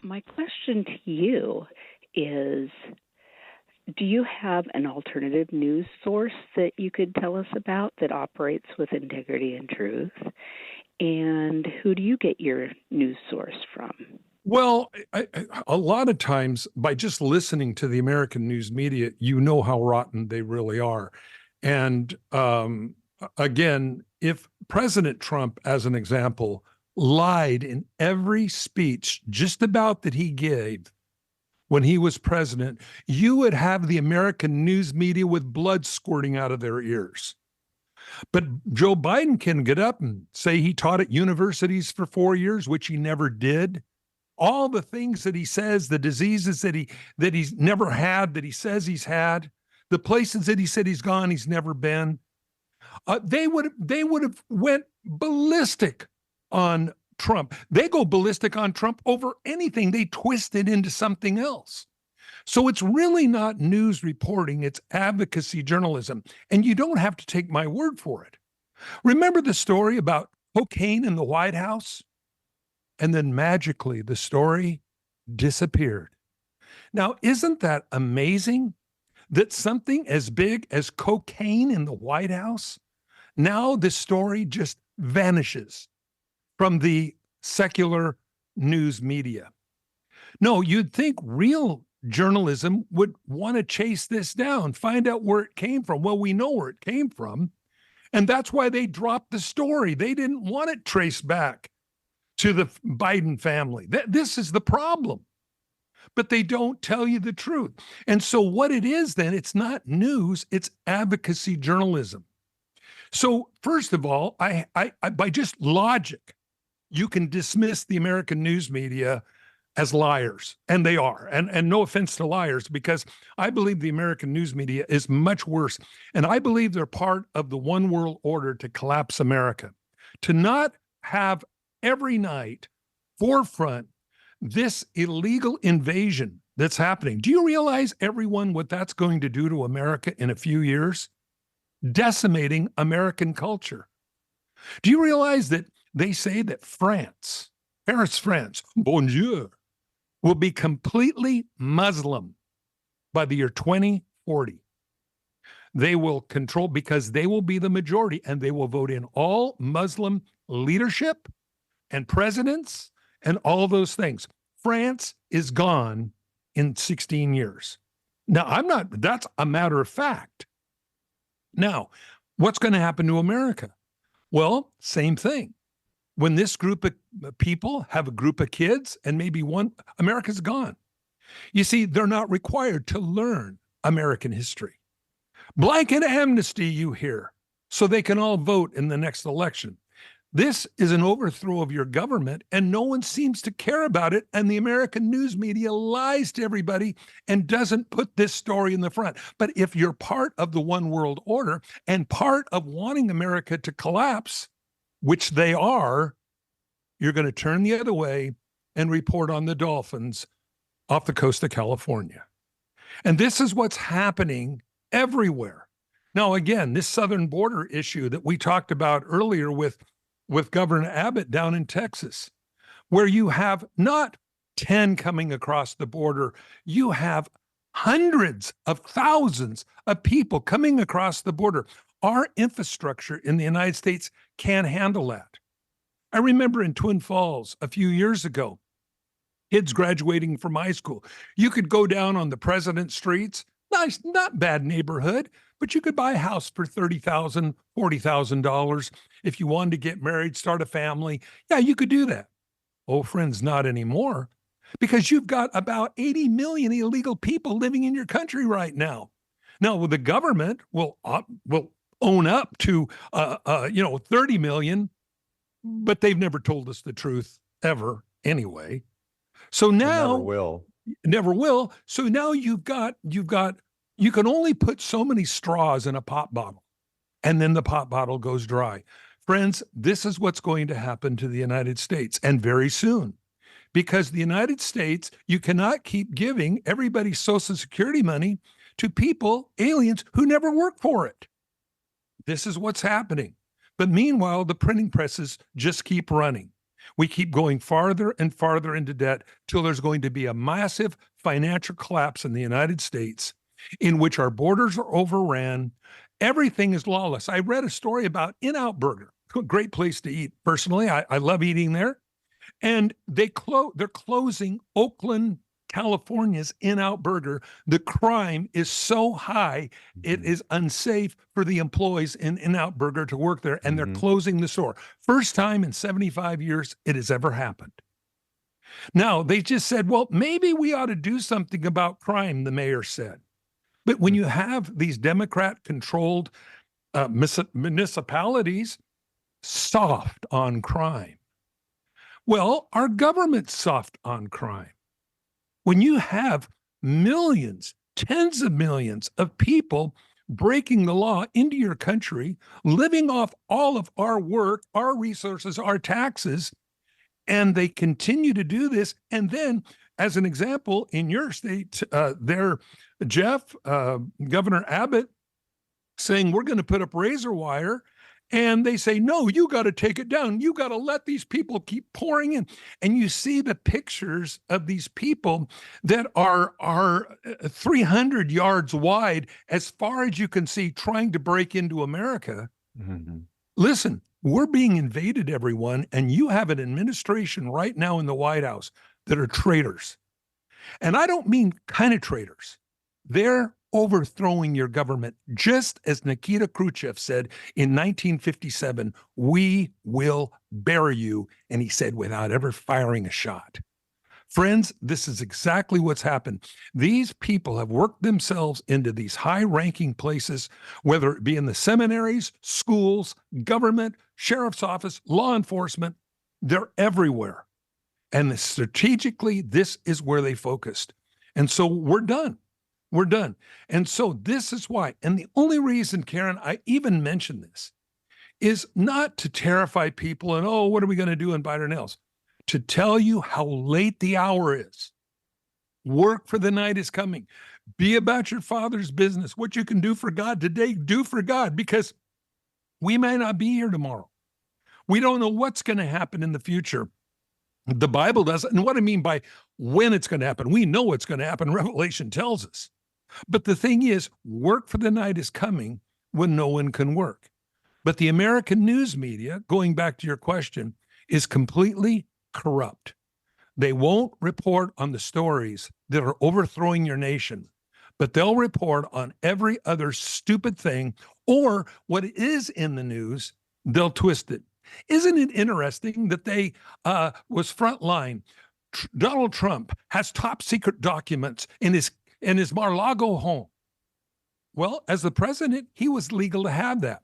My question to you is, do you have an alternative news source that you could tell us about that operates with integrity and truth? And who do you get your news source from? Well, a lot of times by just listening to the American news media, you know how rotten they really are. And again, if President Trump, as an example, lied in every speech just about that he gave when he was president, you would have the American news media with blood squirting out of their ears. But Joe Biden can get up and say he taught at universities for 4 years, which he never did. All the things that he says, the diseases that he's never had, that he says he's had, the places that he said he's gone, he's never been. They would have went ballistic on Trump. They go ballistic on Trump over anything. They twist it into something else. So it's really not news reporting, it's advocacy journalism. And you don't have to take my word for it. Remember the story about cocaine in the White House? And then magically the story disappeared. Now, isn't that amazing that something as big as cocaine in the White House, now the story just vanishes from the secular news media? No, you'd think real journalism would want to chase this down, find out where it came from. Well, we know where it came from, and that's why they dropped the story. They didn't want it traced back to the Biden family. This is the problem. But they don't tell you the truth. And so what it is then, it's not news, it's advocacy journalism. So first of all, I by just logic, you can dismiss the American news media as liars, and they are. And no offense to liars, because I believe the American news media is much worse. And I believe they're part of the one world order to collapse America. To not have every night forefront this illegal invasion that's happening. Do you realize, everyone, what that's going to do to America in a few years? Decimating American culture. Do you realize that they say that France, Paris, France, bonjour, will be completely Muslim by the year 2040? They will control, because they will be the majority, and they will vote in all Muslim leadership and presidents and all those things. France is gone in 16 years. Now, that's a matter of fact. Now, what's going to happen to America? Well, same thing. When this group of people have a group of kids and maybe one, America's gone. You see, they're not required to learn American history. Blanket amnesty, you hear, so they can all vote in the next election. This is an overthrow of your government, and no one seems to care about it. And the American news media lies to everybody and doesn't put this story in the front. But if you're part of the one world order and part of wanting America to collapse, which they are, you're going to turn the other way and report on the dolphins off the coast of California. And this is what's happening everywhere. Now, again, this southern border issue that we talked about earlier with Governor Abbott down in Texas, where you have not 10 coming across the border, you have hundreds of thousands of people coming across the border. Our infrastructure in the United States can't handle that. I remember in Twin Falls a few years ago, kids graduating from high school, you could go down on the President streets, nice, not bad neighborhood, but you could buy a house for $30,000, $40,000. If you wanted to get married, start a family, yeah, you could do that. Oh, friends, not anymore, because you've got about 80 million illegal people living in your country right now. Now, the government will own up to 30 million, but they've never told us the truth ever anyway. So now never will. So now you can only put so many straws in a pop bottle, and then the pop bottle goes dry. Friends, this is what's going to happen to the United States, and very soon, because the United States, you cannot keep giving everybody Social Security money to people, aliens, who never worked for it. This is what's happening. But meanwhile, the printing presses just keep running. We keep going farther and farther into debt till there's going to be a massive financial collapse in the United States in which our borders are overran. Everything is lawless. I read a story about In-N-Out Burger, a great place to eat. Personally, I love eating there. And they're closing Oakland, California's In-Out Burger. The crime is so high, it is unsafe for the employees in In-Out Burger to work there, and they're closing the store. First time in 75 years it has ever happened. Now, they just said, well, maybe we ought to do something about crime, the mayor said. But when you have these Democrat-controlled municipalities soft on crime, well, our government's soft on crime. When you have millions, tens of millions of people breaking the law into your country, living off all of our work, our resources, our taxes, and they continue to do this. And then, as an example, in your state, Jeff, Governor Abbott, saying we're going to put up razor wire. And they say, no, you got to take it down. You got to let these people keep pouring in. And you see the pictures of these people that are 300 yards wide, as far as you can see, trying to break into America. Listen, we're being invaded, everyone. And you have an administration right now in the White House that are traitors. And I don't mean kind of traitors. They're overthrowing your government, just as Nikita Khrushchev said in 1957, we will bury you. And he said, without ever firing a shot. Friends, this is exactly what's happened. These people have worked themselves into these high-ranking places, whether it be in the seminaries, schools, government, sheriff's office, law enforcement. They're everywhere. And strategically, this is where they focused. And so we're done. We're done. And so this is why. And the only reason, Karen, I even mention this is not to terrify people and, oh, what are we going to do and bite our nails? To tell you how late the hour is. Work for the night is coming. Be about your Father's business. What you can do for God today, do for God, because we may not be here tomorrow. We don't know what's going to happen in the future. The Bible doesn't. And what I mean by when it's going to happen, we know what's going to happen. Revelation tells us. But the thing is, work for the night is coming when no one can work. But the American news media, going back to your question, is completely corrupt. They won't report on the stories that are overthrowing your nation, but they'll report on every other stupid thing, or what is in the news, they'll twist it. Isn't it interesting that they was frontline? Donald Trump has top secret documents in his Mar-a-Lago home. Well, as the president, he was legal to have that.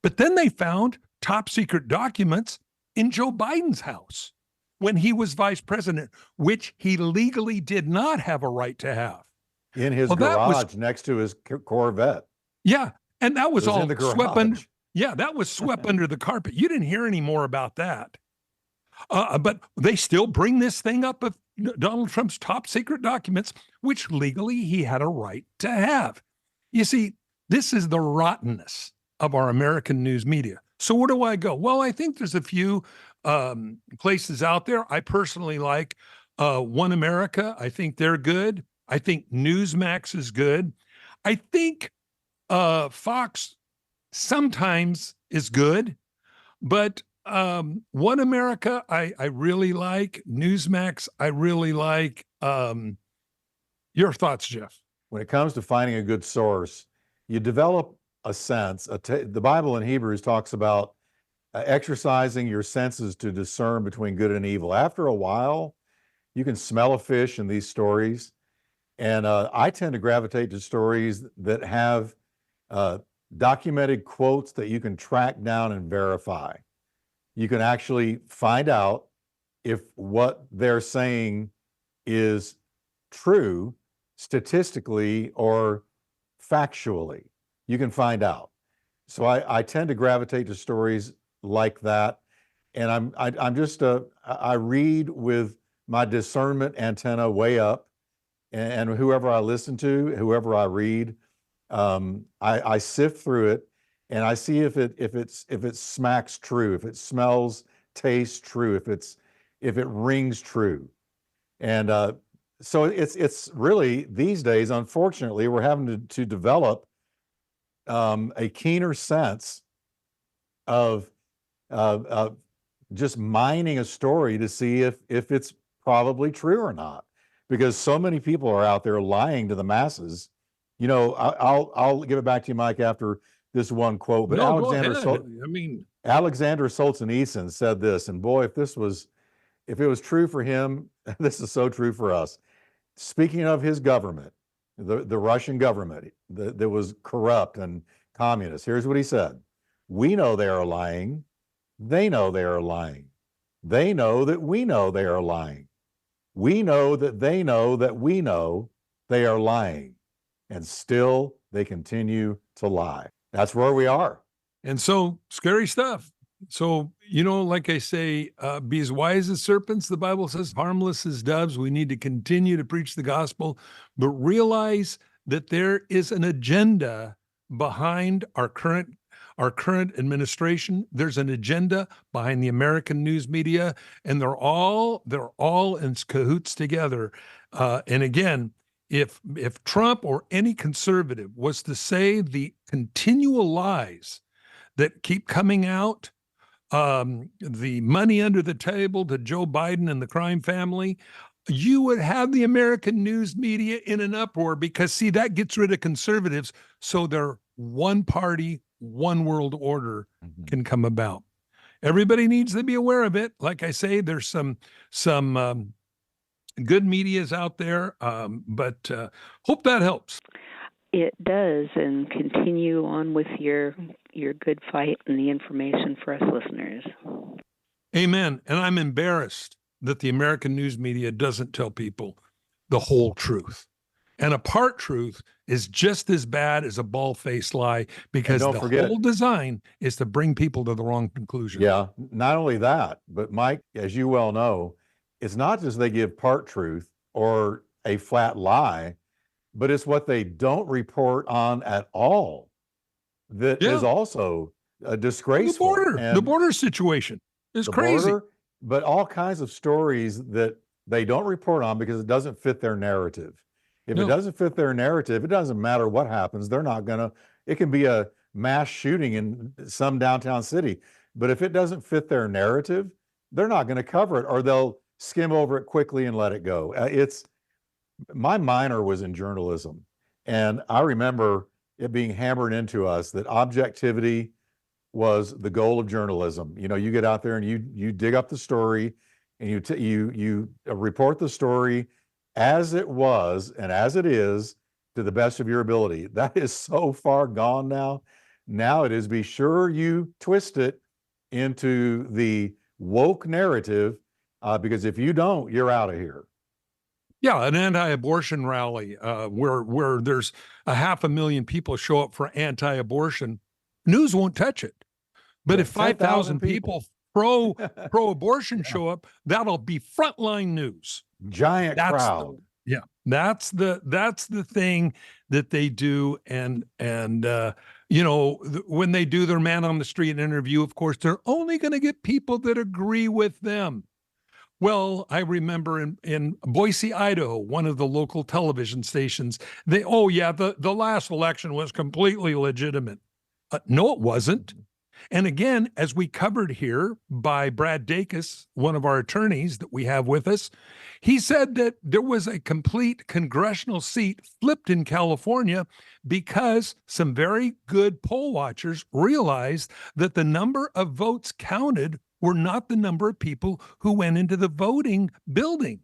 But then they found top secret documents in Joe Biden's house when he was vice president, which he legally did not have a right to have. In his garage next to his Corvette. Yeah, and that was all swept under. Yeah, that was swept under the carpet. You didn't hear any more about that. But they still bring this thing up of Donald Trump's top secret documents, which legally he had a right to have. You see, this is the rottenness of our American news media. So where do I go? Well, I think there's a few places out there. I personally like One America. I think they're good. I think Newsmax is good. I think Fox sometimes is good, but One America, I really like. Newsmax, I really like. Your thoughts, Jeff? When it comes to finding a good source, you develop a sense. The Bible in Hebrews talks about exercising your senses to discern between good and evil. After a while, you can smell a fish in these stories. And I tend to gravitate to stories that have documented quotes that you can track down and verify. You can actually find out if what they're saying is true statistically or factually. You can find out. So I tend to gravitate to stories like that. And I read with my discernment antenna way up, and whoever I listen to, whoever I read, I sift through it. and I see if it smacks true, if it smells, tastes true, if it rings true. And so it's really these days, unfortunately, we're having to develop a keener sense of just mining a story to see if it's probably true or not, because so many people are out there lying to the masses. You know, I'll give it back to you, Mike, after this one quote. But No, go ahead. I mean, Alexander Solzhenitsyn said this, and boy, if it was true for him, this is so true for us. Speaking of his government, the Russian government that was corrupt and communist, here's what he said: "We know they are lying. They know they are lying. They know that we know they are lying. We know that they know that we know they are lying. And still they continue to lie." That's where we are. and so scary stuff. So, like I say, be as wise as serpents, the Bible says, harmless as doves. We need to continue to preach the gospel, but realize that there is an agenda behind our current administration. There's an agenda behind the American news media, and they're all in cahoots together. And again, if Trump or any conservative was to say the continual lies that keep coming out, the money under the table to Joe Biden and the crime family, you would have the American news media in an uproar, because see, that gets rid of conservatives. So their one party, one world order can come about. Everybody needs to be aware of it. Like I say, there's some good medias out there, but hope that helps. It does, and continue on with your good fight and the information for us listeners. Amen. And I'm embarrassed that the American news media doesn't tell people the whole truth. And a part truth is just as bad as a bald-faced lie, because the whole design is to bring people to the wrong conclusion. Yeah, not only that, but Mike, as you well know, it's not just they give part truth or a flat lie, but it's what they don't report on at all that is also disgraceful. The border situation is crazy. But all kinds of stories that they don't report on because it doesn't fit their narrative. If it doesn't fit their narrative, it doesn't matter what happens. They're not gonna, it can be a mass shooting in some downtown city, but if it doesn't fit their narrative, they're not gonna cover it, or they'll skim over it quickly and let it go. My minor was in journalism, and I remember it being hammered into us that objectivity was the goal of journalism. You get out there and you dig up the story, and you report the story as it was and as it is to the best of your ability. That is so far gone now. Now it is, be sure you twist it into the woke narrative, because if you don't, you're out of here. Yeah, an anti-abortion rally where there's 500,000 people show up for anti-abortion. News won't touch it. But if 5,000 people pro-abortion show up, that'll be frontline news. Giant crowd. That's the thing that they do. And when they do their man on the street interview, of course, they're only going to get people that agree with them. Well, I remember in Boise, Idaho, one of the local television stations, the last election was completely legitimate. No, it wasn't. And again, as we covered here by Brad Dacus, one of our attorneys that we have with us, he said that there was a complete congressional seat flipped in California because some very good poll watchers realized that the number of votes counted were not the number of people who went into the voting building.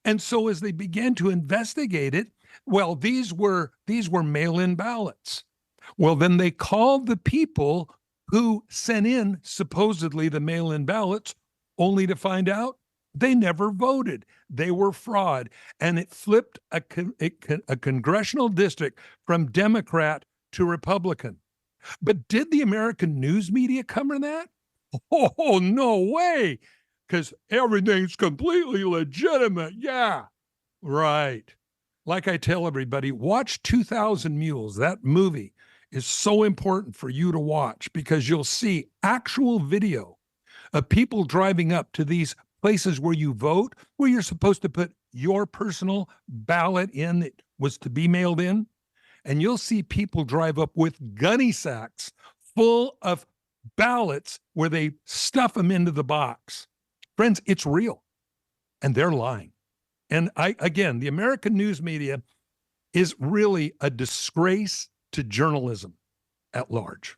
And so as they began to investigate it, well, these were mail-in ballots. Well, then they called the people who sent in supposedly the mail-in ballots, only to find out they never voted. They were fraud. And it flipped a congressional district from Democrat to Republican. But did the American news media cover that? Oh, no way. Because everything's completely legitimate. Yeah, right. Like I tell everybody, watch 2,000 Mules, that movie. is so important for you to watch, because you'll see actual video of people driving up to these places where you vote, where you're supposed to put your personal ballot in that was to be mailed in. And you'll see people drive up with gunny sacks full of ballots where they stuff them into the box. Friends, it's real. And they're lying. And again, the American news media is really a disgrace to journalism at large.